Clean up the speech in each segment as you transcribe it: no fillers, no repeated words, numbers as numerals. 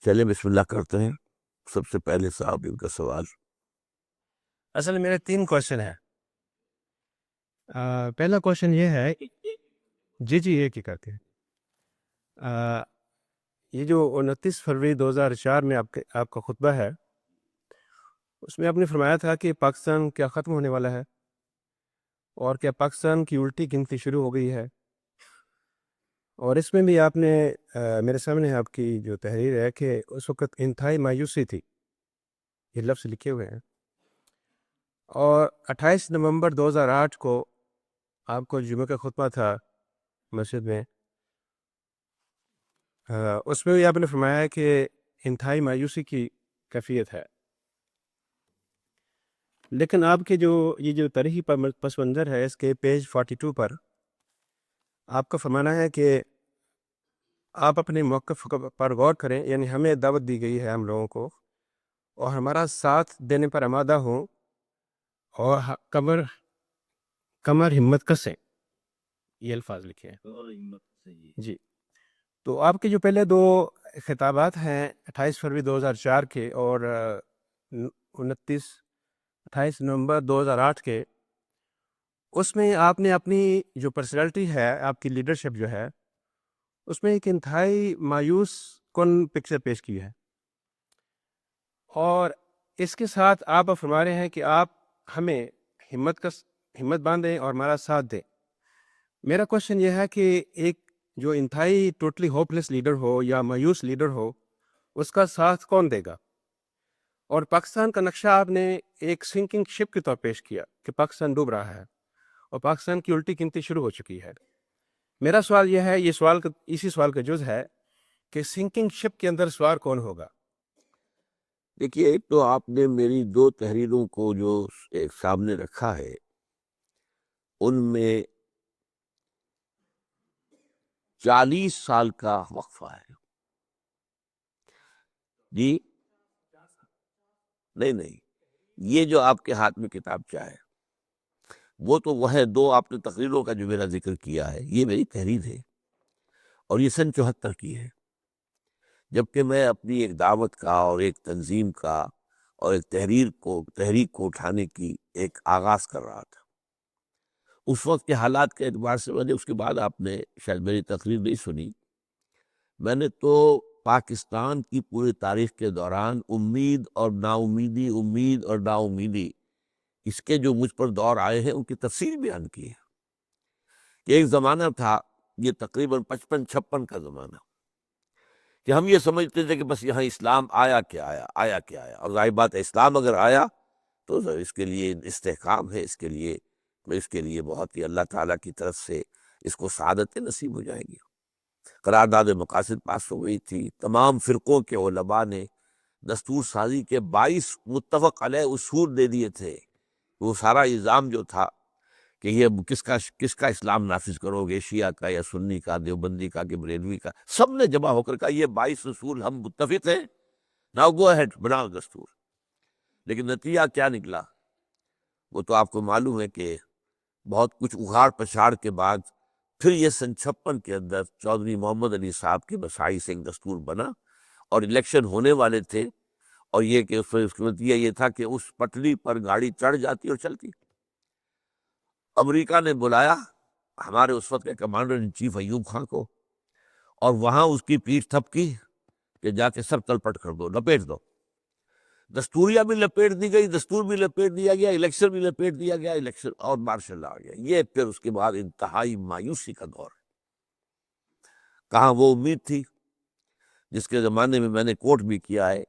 چلے بسم اللہ کرتے ہیں. سب سے پہلے صاحب ان کا سوال. اصل میں میرے 3 کوشچن ہیں. پہلا کوشچن یہ ہے، جی یہ کی کرتے ہیں. یہ جو 29 فروری 2004 میں آپ کا خطبہ ہے، اس میں آپ نے فرمایا تھا کہ پاکستان کیا ختم ہونے والا ہے اور کیا پاکستان کی الٹی گنتی شروع ہو گئی ہے. اور اس میں بھی آپ نے میرے سامنے آپ کی جو تحریر ہے کہ اس وقت انتہائی مایوسی تھی، یہ لفظ لکھے ہوئے ہیں. اور 28 نومبر 2008 کو آپ کو جمعہ کا خطبہ تھا مسجد میں، اس میں بھی آپ نے فرمایا کہ انتہائی مایوسی کی کیفیت ہے. لیکن آپ کے یہ جو تاریخی پس منظر ہے، اس کے پیج 42 پر آپ کا فرمانا ہے کہ آپ اپنے موقف پر غور کریں، یعنی ہمیں دعوت دی گئی ہے ہم لوگوں کو، اور ہمارا ساتھ دینے پر آمادہ ہوں اور کمر ہمت کسیں. یہ الفاظ لکھے ہیں جی. تو آپ کے جو پہلے 2 خطابات ہیں 28 فروری 2004 کے اور 28 نومبر 2008 کے، اس میں آپ نے اپنی جو پرسنالٹی ہے، آپ کی لیڈرشپ جو ہے، اس میں ایک انتہائی مایوس کن پکچر پیش کی ہے. اور اس کے ساتھ آپ فرما رہے ہیں کہ آپ ہمیں ہمت باندھیں اور ہمارا ساتھ دیں. میرا کوشچن یہ ہے کہ ایک جو انتہائی ٹوٹلی ہوپ لیس لیڈر ہو یا مایوس لیڈر ہو، اس کا ساتھ کون دے گا؟ اور پاکستان کا نقشہ آپ نے ایک سنکنگ شپ کے طور پیش کیا کہ پاکستان ڈوب رہا ہے اور پاکستان کی الٹی گنتی شروع ہو چکی ہے. میرا سوال یہ ہے، اسی سوال کا جز ہے کہ سنکنگ شپ کے اندر سوار کون ہوگا؟ دیکھیے، ایک تو آپ نے میری 2 تحریروں کو جو ایک سامنے رکھا ہے، ان میں 40 سال کا وقفہ ہے. جی نہیں، یہ جو آپ کے ہاتھ میں کتابچہ ہے وہ ہے 2 آپ نے تقریروں کا جو میرا ذکر کیا ہے، یہ میری تحریر ہے اور یہ سن 74 کی ہے، جبکہ میں اپنی ایک دعوت کا اور ایک تنظیم کا اور ایک تحریک کو اٹھانے کی ایک آغاز کر رہا تھا. اس وقت کے حالات کے اعتبار سے میں نے، اس کے بعد آپ نے شاید میری تقریر نہیں سنی، میں نے تو پاکستان کی پوری تاریخ کے دوران امید اور ناامیدی اس کے جو مجھ پر دور آئے ہیں ان کی تفصیل بیان کی ہے. کہ ایک زمانہ تھا، یہ تقریباً 55-56 کا زمانہ، کہ ہم یہ سمجھتے تھے کہ بس یہاں اسلام آیا کیا آیا، اور ظاہر بات ہے اسلام اگر آیا تو اس کے لیے استحکام ہے، اس کے لیے بہت ہی اللہ تعالیٰ کی طرف سے اس کو سعادت نصیب ہو جائے گی. قرارداد مقاصد پاس ہو گئی تھی، تمام فرقوں کے علماء نے دستور سازی کے 22 متفق علیہ اصول دے دیے تھے. وہ سارا الزام جو تھا کہ یہ کس کا اسلام نافذ کرو گے، شیعہ کا یا سنی کا، دیوبندی کا کہ بریلوی کا، سب نے جمع ہو کر کہا یہ 22 اصول ہم متفق ہیں، ناؤ گو اہیڈ، بناؤ دستور. لیکن نتیجہ کیا نکلا وہ تو آپ کو معلوم ہے کہ بہت کچھ اگھاڑ پچھاڑ کے بعد پھر یہ سن 56 کے اندر چودھری محمد علی صاحب کی مساعی سے ایک دستور بنا اور الیکشن ہونے والے تھے. اور یہ کہ اس کا نتیجہ یہ تھا کہ اس پٹری پر گاڑی چڑھ جاتی اور چلتی. امریکہ نے بلایا ہمارے اس وقت کے commander in chief Ayub Khan کو، اور وہاں اس کی پیٹھ تھپکی کہ جا کے سب تلپٹ کر دو، لپیٹ دو. دستوریہ بھی لپیٹ دی گئی، دستور بھی لپیٹ دیا گیا، الیکشن بھی لپیٹ دیا گیا، الیکشن اور مارشل آ گیا. یہ پھر اس کے بعد انتہائی مایوسی کا دور ہے. کہاں وہ امید تھی جس کے زمانے میں نے کوٹ بھی کیا ہے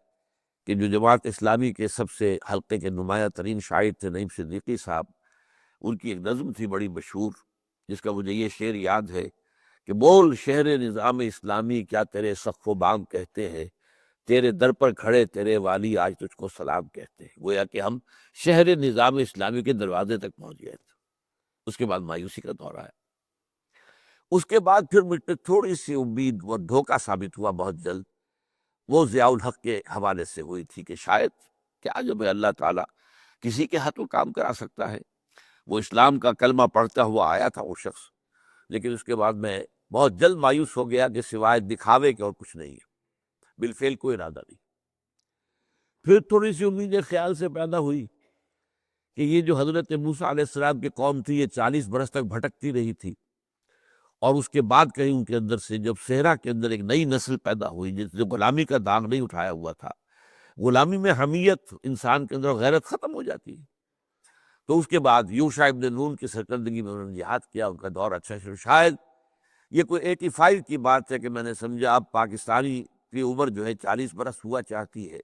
کہ جو جماعت اسلامی کے سب سے حلقے کے نمایاں ترین شاعر تھے نعیم صدیقی صاحب، ان کی ایک نظم تھی بڑی مشہور جس کا مجھے یہ شعر یاد ہے کہ بول شہر نظام اسلامی کیا تیرے سقف و بام کہتے ہیں، تیرے در پر کھڑے تیرے والی آج تجھ کو سلام کہتے ہیں. گویا کہ ہم شہر نظام اسلامی کے دروازے تک پہنچ گئے تھے. اس کے بعد مایوسی کا دور آیا. اس کے بعد پھر مجھ پہ تھوڑی سی امید وہ دھوکہ ثابت ہوا بہت جلد، وہ ضیاء الحق کے حوالے سے ہوئی تھی کہ شاید کیا جو ہے اللہ تعالیٰ کسی کے ہاتھوں کام کرا سکتا ہے. وہ اسلام کا کلمہ پڑھتا ہوا آیا تھا وہ شخص، لیکن اس کے بعد میں بہت جلد مایوس ہو گیا کہ سوائے دکھاوے کے اور کچھ نہیں ہے. بالفعل کوئی ارادہ نہیں۔ پھر تھوڑی سی امید خیال سے پیدا ہوئی کہ یہ جو حضرت موسیٰ علیہ السلام کی قوم تھی، یہ 40 برس تک بھٹکتی رہی تھی، اور اس کے بعد کہیں ان کے اندر سے جب صحرا کے اندر ایک نئی نسل پیدا ہوئی جس نے غلامی کا داغ نہیں اٹھایا ہوا تھا، غلامی میں حمیت انسان کے اندر غیرت ختم ہو جاتی ہے، تو اس کے بعد یوشع ابن نون کی سرکردگی میں انہوں نے جہاد کیا، ان کا دور اچھا شروع۔ شاید یہ کوئی 85 کی بات ہے کہ میں نے سمجھا اب پاکستانی کی عمر جو ہے 40 برس ہوا چاہتی ہے،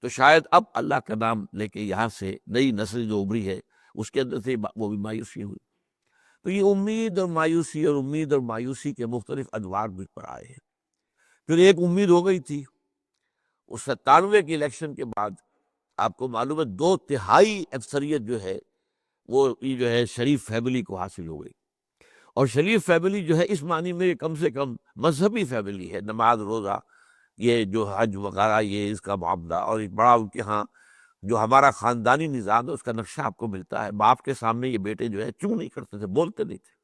تو شاید اب اللہ کا نام لے کے یہاں سے نئی نسل جو ابھری ہے اس کے اندر سے وہ بھی مایوسی ہوئی۔ تو یہ امید اور مایوسی اور امید اور مایوسی کے مختلف ادوار مجھ پر آئے ہیں۔ پھر ایک امید ہو گئی تھی، اس 97 کی الیکشن کے بعد آپ کو معلوم ہے 2/3 اکثریت جو ہے وہ یہ جو ہے شریف فیملی کو حاصل ہو گئی، اور شریف فیملی جو ہے اس معنی میں کم سے کم مذہبی فیملی ہے، نماز روزہ یہ جو حج وغیرہ یہ اس کا معاملہ، اور ایک بڑا ان کے ہاں جو ہمارا خاندانی نظام ہے اس کا نقشہ آپ کو ملتا ہے۔ باپ کے سامنے یہ بیٹے جو ہے چوں نہیں کرتے تھے، بولتے نہیں تھے،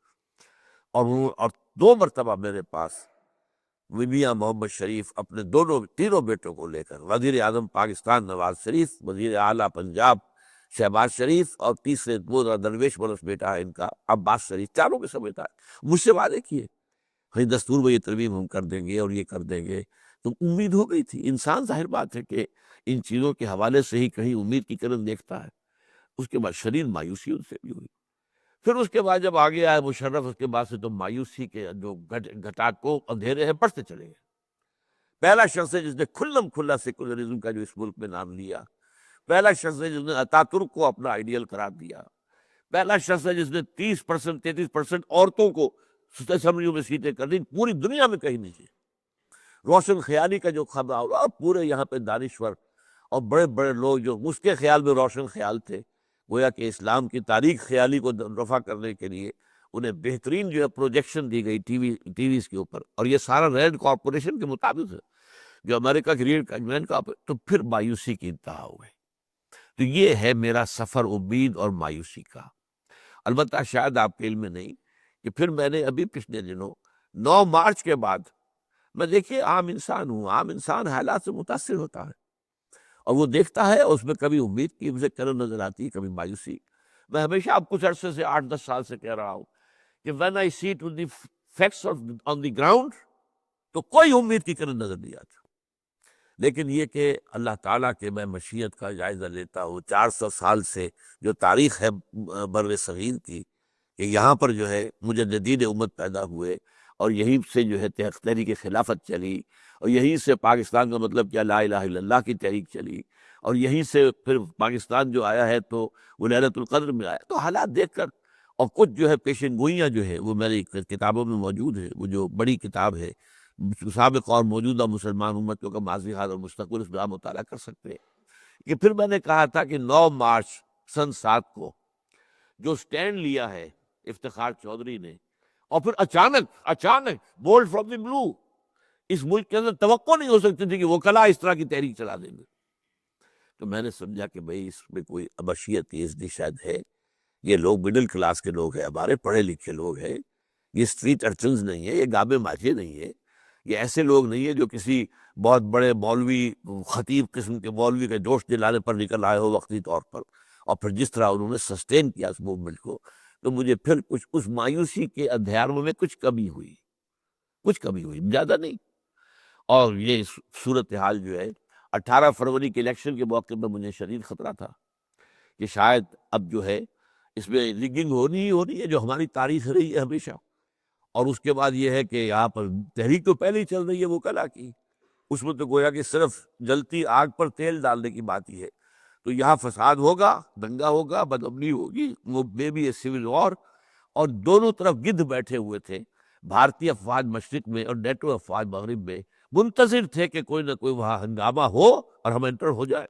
اور 2 مرتبہ میرے پاس میاں محمد شریف اپنے تینوں بیٹوں کو لے کر، وزیر اعظم پاکستان نواز شریف، وزیر اعلیٰ پنجاب شہباز شریف، اور تیسرے وہ درویش بلس بیٹا ہے ان کا عباس شریف، چاروں کے سمیت آئے، مجھ سے وعدے کیے بھائی دستور میں یہ ترمیم ہم کر دیں گے اور یہ کر دیں گے۔ تو امید ہو گئی تھی، انسان ظاہر بات ہے کہ ان چیزوں کے حوالے سے ہی کہیں امید کی کرن دیکھتا ہے۔ اس کے بعد شدید مایوسی ان سے بھی ہوئی۔ پھر اس کے بعد جب آگے آئے مشرف، اس کے بعد سے تو مایوسی کے جو گھٹا کو اندھیرے ہیں بڑھتے چلے گئے۔ پہلا شخص ہے جس نے کھلم کھلا سیکولرزم کا جو اس ملک میں نام لیا، پہلا شخص ہے جس نے اتاترک کو اپنا آئیڈیل قرار دیا، پہلا شخص ہے جس نے 30% 33% عورتوں کو اسمبلیوں میں سیٹیں کر دی، پوری دنیا میں کہیں نہیں تھی۔ روشن خیالی کا جو خبر اور پورے یہاں پہ دانشور اور بڑے بڑے لوگ جو اس کے خیال میں روشن خیال تھے، گویا کہ اسلام کی تاریخ خیالی کو رفع کرنے کے لیے انہیں بہترین جو ہے پروجیکشن دی گئی ٹی ویز کے اوپر، اور یہ سارا رینڈ کارپوریشن کے مطابق ہے جو امریکہ کی رینڈ کارپوریشن۔ تو پھر مایوسی کی انتہا ہو گئی۔ تو یہ ہے میرا سفر امید اور مایوسی کا۔ البتہ شاید آپ کے علم میں نہیں کہ پھر میں نے ابھی پچھلے دنوں 9 مارچ کے بعد، میں دیکھیے عام انسان ہوں، عام انسان حالات سے متاثر ہوتا ہے، اور وہ دیکھتا ہے، اس میں کبھی امید کی مجھے کرن نظر آتی ہے، کبھی مایوسی۔ میں ہمیشہ اب کچھ عرصے سے 8-10 سال سے کہہ رہا ہوں کہ when I see to the facts on the ground تو کوئی امید کی کرن نظر نہیں آتا، لیکن یہ کہ اللہ تعالیٰ کے میں مشیت کا جائزہ لیتا ہوں 400 سال سے جو تاریخ ہے بر صغیر کی، کہ یہاں پر جو ہے مجددین امت پیدا ہوئے، اور یہیں سے جو ہے تحریک خلافت چلی، اور یہیں سے پاکستان کا مطلب کیا لا الہ الا اللہ کی تحریک چلی، اور یہیں سے پھر پاکستان جو آیا ہے تو وہ لیلۃ القدر میں آیا۔ تو حالات دیکھ کر، اور کچھ جو ہے پیشن گوئیاں جو ہے وہ میری کتابوں میں موجود ہے، وہ جو بڑی کتاب ہے سابق اور موجودہ مسلمان امتوں کا ماضی حال اور مستقبل، اس میں آپ مطالعہ کر سکتے ہیں کہ پھر میں نے کہا تھا کہ 9 مارچ سن 7 کو جو سٹینڈ لیا ہے افتخار چودھری نے، اور پھر اچانک بولڈ فرام دی بلو، اس ملک کے اندر توقع نہیں ہو سکتی تھی کہ وکلاء اس طرح کی تحریک چلا دیں گے، تو میں نے سمجھا کہ بھئی اس میں کوئی ابشیت اس شاید ہے، یہ لوگ مڈل کلاس کے لوگ ہیں، ہمارے پڑھے لکھے لوگ ہیں، یہ اسٹریٹ ارچنز نہیں ہے، یہ گابے ماجھے نہیں ہے، یہ ایسے لوگ نہیں ہیں جو کسی بہت بڑے مولوی خطیب قسم کے مولوی کے جوش دلانے پر نکل آئے ہو وقتی طور پر، اور پھر جس طرح انہوں نے سسٹین کیا اس موومنٹ کو۔ تو مجھے پھر کچھ اس مایوسی کے اندھیاروں میں کچھ کمی ہوئی، زیادہ نہیں۔ اور یہ صورتحال جو ہے 18 فروری کے الیکشن کے موقع پر مجھے شدید خطرہ تھا کہ شاید اب جو ہے اس میں ریگنگ ہونی ہے، جو ہماری تاریخ رہی ہے ہمیشہ۔ اور اس کے بعد یہ ہے کہ یہاں پر تحریک تو پہلے ہی چل رہی ہے وکلاء کی، اس میں تو گویا کہ صرف جلتی آگ پر تیل ڈالنے کی بات ہی ہے۔ تو یہاں فساد ہوگا، دنگا ہوگا، بدامنی ہوگی، وہ بے بھی سول وار، اور دونوں طرف گدھ بیٹھے ہوئے تھے، بھارتی افواج مشرق میں اور نیٹو افواج مغرب میں، منتظر تھے کہ کوئی نہ کوئی وہاں ہنگامہ ہو اور ہم انٹر ہو جائے،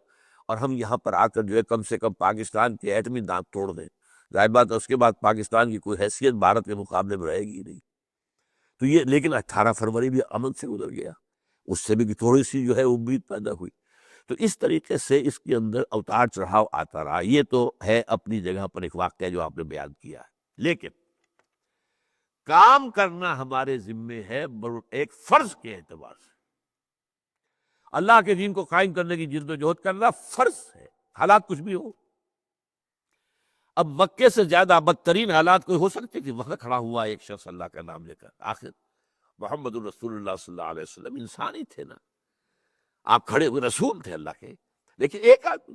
اور ہم یہاں پر آ کر جو ہے کم سے کم پاکستان کے ایٹمی دانت توڑ دیں۔ ظاہر بات ہے اس کے بعد پاکستان کی کوئی حیثیت بھارت کے مقابلے میں رہے گی نہیں۔ تو یہ لیکن 18 فروری بھی امن سے گزر گیا، اس سے بھی تھوڑی سی جو ہے امید پیدا ہوئی۔ تو اس طریقے سے اس کے اندر اتار چڑھاؤ آتا رہا۔ یہ تو ہے اپنی جگہ پر ایک واقعہ جو آپ نے بیان کیا ہے، لیکن کام کرنا ہمارے ذمے ہے ایک فرض کے اعتبار سے۔ اللہ کے دین کو قائم کرنے کی جد و جہد کرنا فرض ہے، حالات کچھ بھی ہو۔ اب مکے سے زیادہ بدترین حالات کوئی ہو سکتے تھے؟ وہاں کھڑا ہوا ایک شخص اللہ کا نام لے کر، آخر محمد الرسول اللہ صلی اللہ علیہ وسلم انسان ہی تھے نا، آپ کھڑے ہوئے رسول تھے اللہ کے، لیکن ایک آدمی،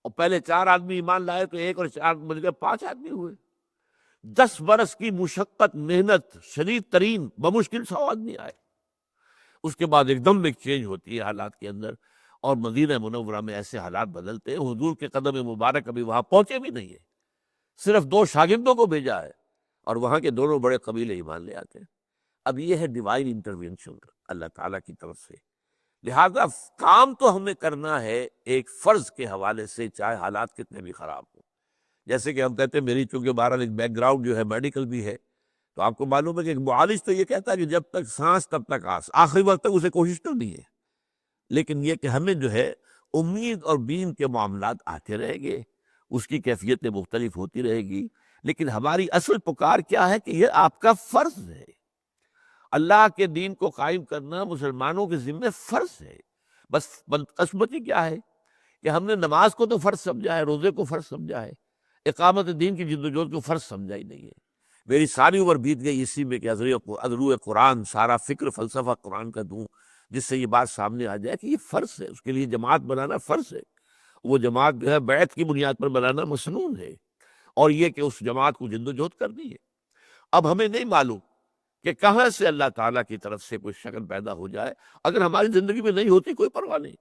اور پہلے 4 آدمی ایمان لائے تو 1 اور 4 مل کے 5 آدمی ہوئے، 10 برس کی مشقت محنت شدید ترین، بمشکل 100 آدمی آئے۔ اس کے بعد ایک دم ایک چینج ہوتی ہے حالات کے اندر، اور مدینہ منورہ میں ایسے حالات بدلتے ہیں، حضور کے قدم مبارک ابھی وہاں پہنچے بھی نہیں ہے، صرف 2 شاگردوں کو بھیجا ہے، اور وہاں کے دونوں بڑے قبیلے ایمان لے آتے ہیں۔ اب یہ ہے ڈیوائن انٹرونشن اللہ تعالیٰ کی طرف سے، لہذا کام تو ہمیں کرنا ہے ایک فرض کے حوالے سے، چاہے حالات کتنے بھی خراب ہوں۔ جیسے کہ ہم کہتے ہیں، میری چونکہ بہرحال ایک بیک گراؤنڈ جو ہے میڈیکل بھی ہے، تو آپ کو معلوم ہے کہ ایک معالج تو یہ کہتا ہے کہ جب تک سانس تب تک آس، آخری وقت تک اسے کوشش کرنی ہے، لیکن یہ کہ ہمیں جو ہے امید اور بیم کے معاملات آتے رہیں گے، اس کی کیفیتیں مختلف ہوتی رہے گی، لیکن ہماری اصل پکار کیا ہے کہ یہ آپ کا فرض ہے۔ اللہ کے دین کو قائم کرنا مسلمانوں کے ذمہ فرض ہے۔ بس بدقسمتی کیا ہے کہ ہم نے نماز کو تو فرض سمجھا ہے، روزے کو فرض سمجھا ہے، اقامت دین کی جد و جہد کو فرض سمجھا ہی نہیں ہے۔ میری ساری عمر بیت گئی اسی میں کہ ازرو قرآن، سارا فکر فلسفہ قرآن کا دوں، جس سے یہ بات سامنے آ جائے کہ یہ فرض ہے، اس کے لیے جماعت بنانا فرض ہے، وہ جماعت جو ہے بیعت کی بنیاد پر بنانا مسنون ہے، اور یہ کہ اس جماعت کو جد و جہد کرنی ہے۔ اب ہمیں نہیں معلوم کہ کہاں سے اللہ تعالیٰ کی طرف سے کوئی شکل پیدا ہو جائے، اگر ہماری زندگی میں نہیں ہوتی کوئی پرواہ نہیں،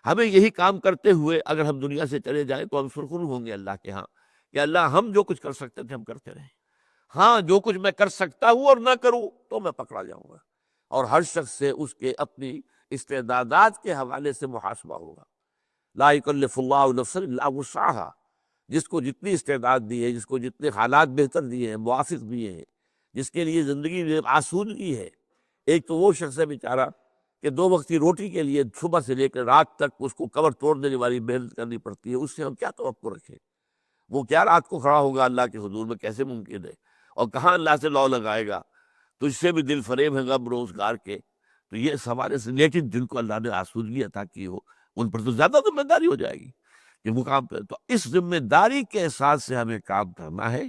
ہمیں یہی کام کرتے ہوئے اگر ہم دنیا سے چلے جائیں تو ہم سرخرو ہوں گے اللہ کے ہاں کہ اللہ ہم جو کچھ کر سکتے تھے ہم کرتے رہے، ہاں جو کچھ میں کر سکتا ہوں اور نہ کروں تو میں پکڑا جاؤں گا، اور ہر شخص سے اس کے اپنی استعدادات کے حوالے سے محاسبہ ہوگا۔ لا یکلف اللہ نفسا الا وسعها، جس کو جتنی استعداد دی ہے، جس کو جتنے حالات بہتر دیے ہیں، موافق دیے ہیں، جس کے لیے زندگی میں آسودگی ہے۔ ایک تو وہ شخص ہے بیچارہ کہ 2 وقت کی روٹی کے لیے صبح سے لے کر رات تک اس کو کمر توڑ دینے والی محنت کرنی پڑتی ہے، اس سے ہم کیا توقع رکھیں؟ وہ کیا رات کو کھڑا ہوگا اللہ کے حضور میں؟ کیسے ممکن ہے؟ اور کہاں اللہ سے لو لگائے گا؟ تجھ سے بھی دل فریب ہے غم روزگار کے، تو یہ سوارے سے، لیکن جن کو اللہ نے آسودگی عطا کی ہو ان پر تو زیادہ ذمہ داری ہو جائے گی کہ مقام پہ، تو اس ذمہ داری کے احساس سے ہمیں کام کرنا ہے۔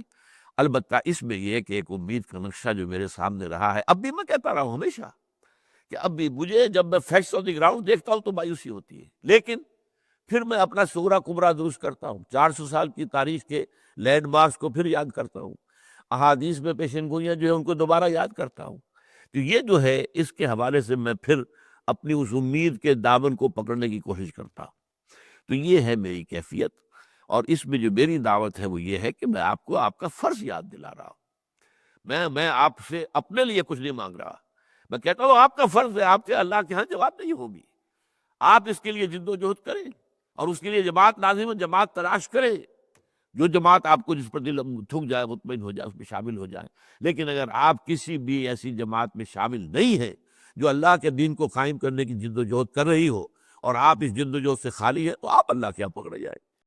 البتہ اس میں یہ کہ ایک امید کا نقشہ جو میرے سامنے رہا ہے، اب بھی میں کہتا رہا ہوں ہمیشہ کہ اب بھی مجھے جب میں فیکٹس آن دی گراؤنڈ دیکھتا ہوں تو مایوسی ہوتی ہے، لیکن پھر میں اپنا صغرا کبرا درست کرتا ہوں، 400 سال کی تاریخ کے لینڈ مارکس کو پھر یاد کرتا ہوں، احادیث میں پیشن گوئیاں جو ہے ان کو دوبارہ یاد کرتا ہوں، تو یہ جو ہے اس کے حوالے سے میں پھر اپنی اس امید کے دامن کو پکڑنے کی کوشش کرتا ہوں۔ تو یہ ہے میری کیفیت، اور اس میں جو میری دعوت ہے وہ یہ ہے کہ میں آپ کو آپ کا فرض یاد دلا رہا ہوں۔ میں آپ سے اپنے لیے کچھ نہیں مانگ رہا، میں کہتا ہوں آپ کا فرض ہے، آپ کے اللہ کے ہاں جواب نہیں ہوگی، آپ اس کے لیے جد و جہد کریں، اور اس کے لیے جماعت لازم ہے، جماعت تلاش کریں، جو جماعت آپ کو جس پر دل تھک جائے، مطمئن ہو جائے، اس میں شامل ہو جائے۔ لیکن اگر آپ کسی بھی ایسی جماعت میں شامل نہیں ہیں جو اللہ کے دین کو قائم کرنے کی جد و جہد کر رہی ہو، اور آپ اس جد و جہد سے خالی ہے، تو آپ اللہ کے یہاں پکڑے جائیں۔